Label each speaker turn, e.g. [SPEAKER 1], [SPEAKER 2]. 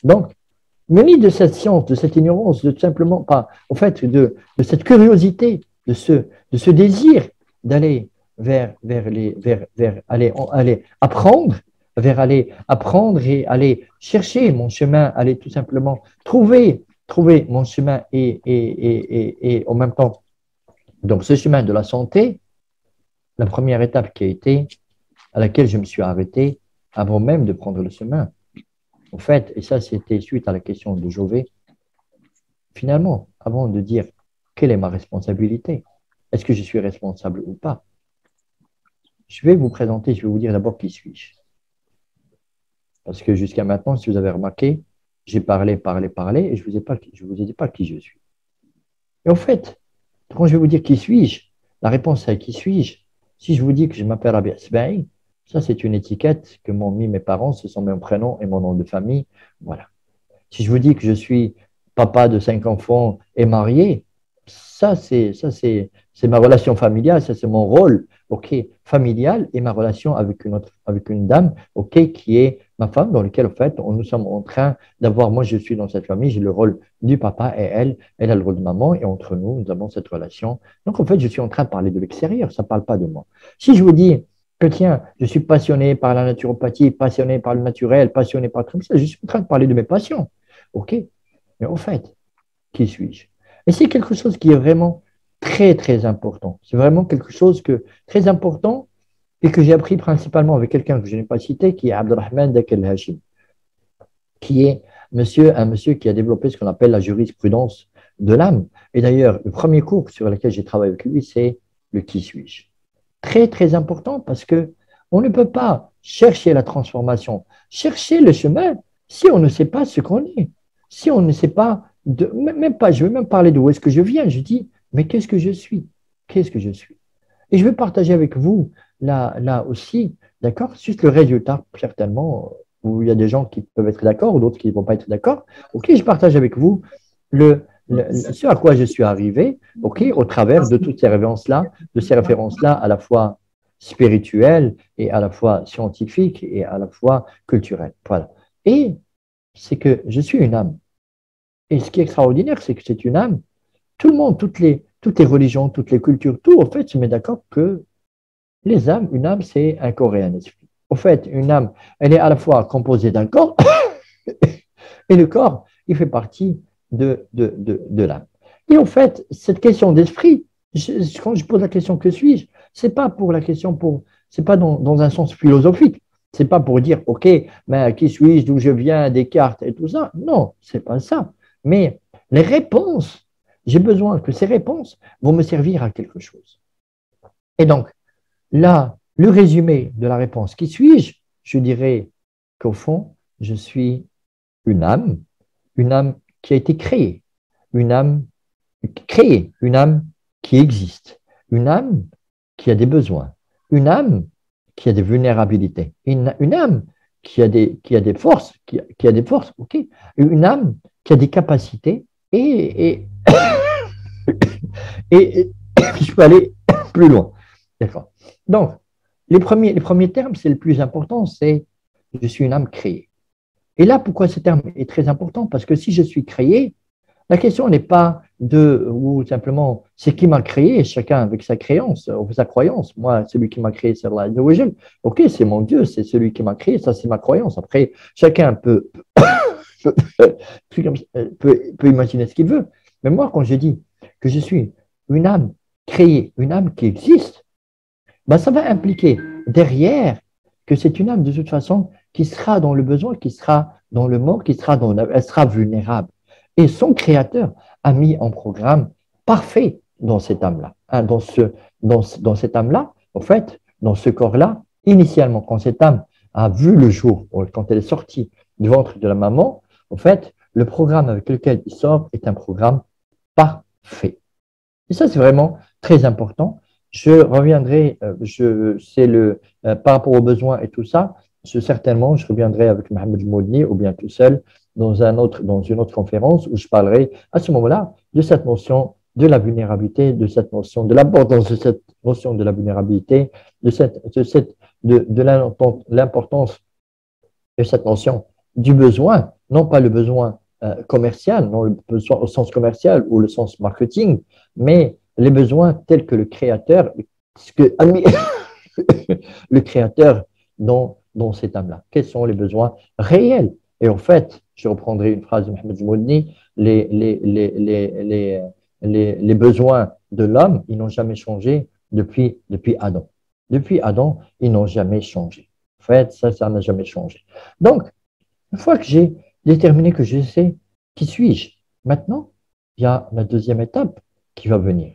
[SPEAKER 1] Donc, muni de cette science, de cette ignorance, de tout simplement pas, en fait, de cette curiosité, de ce désir d'aller vers aller apprendre, vers aller apprendre et aller chercher mon chemin, aller tout simplement trouver mon chemin et en même temps, donc ce chemin de la santé, la première étape qui a été, à laquelle je me suis arrêté avant même de prendre le chemin. En fait, et ça c'était suite à la question de Jovet, finalement, avant de dire quelle est ma responsabilité, est-ce que je suis responsable ou pas, je vais vous présenter, je vais vous dire d'abord qui suis-je. Parce que jusqu'à maintenant, si vous avez remarqué, j'ai parlé, et je ne vous ai dit pas qui je suis. Et en fait, quand je vais vous dire qui suis-je, la réponse est qui suis-je. Si je vous dis que je m'appelle Rabi Asbaï, ça c'est une étiquette que m'ont mis mes parents, ce sont mon prénom et mon nom de famille. Voilà. Si je vous dis que je suis papa de 5 enfants et marié, c'est ma relation familiale, ça c'est mon rôle, ok, familial et ma relation avec une dame, ok, qui est ma femme, dans laquelle en fait nous sommes en train d'avoir, moi je suis dans cette famille, j'ai le rôle du papa et elle a le rôle de maman et entre nous, nous avons cette relation. Donc en fait, je suis en train de parler de l'extérieur, ça ne parle pas de moi. Si je vous dis que tiens, je suis passionné par la naturopathie, passionné par le naturel, passionné par tout ça, je suis en train de parler de mes passions. OK? Mais au fait, qui suis-je? Et c'est quelque chose qui est vraiment très, très important. C'est vraiment quelque chose très important et que j'ai appris principalement avec quelqu'un que je n'ai pas cité, qui est Abdelrahman Dakel Hashim, qui est un monsieur qui a développé ce qu'on appelle la jurisprudence de l'âme. Et d'ailleurs, le premier cours sur lequel j'ai travaillé avec lui, c'est le qui suis-je. Très, très important parce que on ne peut pas chercher la transformation, chercher le chemin si on ne sait pas ce qu'on est. Si on ne sait pas, même pas, je vais même parler d'où est-ce que je viens, je dis, mais qu'est-ce que je suis? Qu'est-ce que je suis? Et je vais partager avec vous, là aussi, d'accord, juste le résultat, certainement, où il y a des gens qui peuvent être d'accord ou d'autres qui ne vont pas être d'accord. OK, je partage avec vous ce à quoi je suis arrivé, OK, au travers de toutes ces références-là, à la fois spirituelles et à la fois scientifiques et à la fois culturelles. Voilà. Et c'est que je suis une âme. Et ce qui est extraordinaire, c'est que c'est une âme. Tout le monde, toutes les religions, toutes les cultures, tout, en fait, se met d'accord que une âme, c'est un corps et un esprit. En fait, une âme, elle est à la fois composée d'un corps et le corps, il fait partie de l'âme. Et en fait, cette question d'esprit, quand je pose la question que suis-je, c'est pas pour la question c'est pas dans un sens philosophique. C'est pas pour dire, OK, mais qui suis-je, d'où je viens, Descartes et tout ça. Non, c'est pas ça. Mais les réponses, j'ai besoin que ces réponses vont me servir à quelque chose. Et donc, là, le résumé de la réponse, qui suis-je? Je dirais qu'au fond, je suis une âme qui a été une âme qui existe, une âme qui a des besoins, une âme qui a des vulnérabilités, une âme qui a des forces, qui a des forces, ok, une âme qui a des capacités et je peux aller plus loin. D'accord. Donc, les premiers termes, c'est le plus important, c'est je suis une âme créée. Et là, pourquoi ce terme est très important? Parce que si je suis créé, la question n'est pas ou simplement, c'est qui m'a créé, chacun avec sa créance, ou sa croyance. Moi, celui qui m'a créé, c'est Allah. Ok, c'est mon Dieu, c'est celui qui m'a créé, ça c'est ma croyance. Après, chacun peut imaginer ce qu'il veut. Mais moi, quand je dis que je suis une âme créée, une âme qui existe, ben, ça va impliquer derrière que c'est une âme de toute façon qui sera dans le besoin, qui sera dans le manque, elle sera vulnérable. Et son créateur a mis en programme parfait dans cette âme-là. Hein, dans cette âme-là, en fait, dans ce corps-là, initialement, quand cette âme a vu le jour, quand elle est sortie du ventre de la maman, en fait, le programme avec lequel il sort est un programme parfait. Et ça, c'est vraiment très important. Je reviendrai, par rapport aux besoins et tout ça, certainement, je reviendrai avec Mohamed Moudni ou bien tout seul dans une autre conférence où je parlerai à ce moment-là de cette notion de la vulnérabilité, de cette notion de l'importance de cette notion de la vulnérabilité, de l'importance de cette notion du besoin non pas le besoin commercial, non le besoin au sens commercial ou le sens marketing, mais les besoins tels que le créateur, ce que, le créateur dans cette âme-là. Quels sont les besoins réels? Et en fait, je reprendrai une phrase de Mohamed Zmoudni, les besoins de l'homme, ils n'ont jamais changé depuis Adam. Depuis Adam, ils n'ont jamais changé. En fait, ça n'a jamais changé. Donc, une fois que j'ai déterminé que je sais qui suis-je, maintenant, il y a la deuxième étape qui va venir.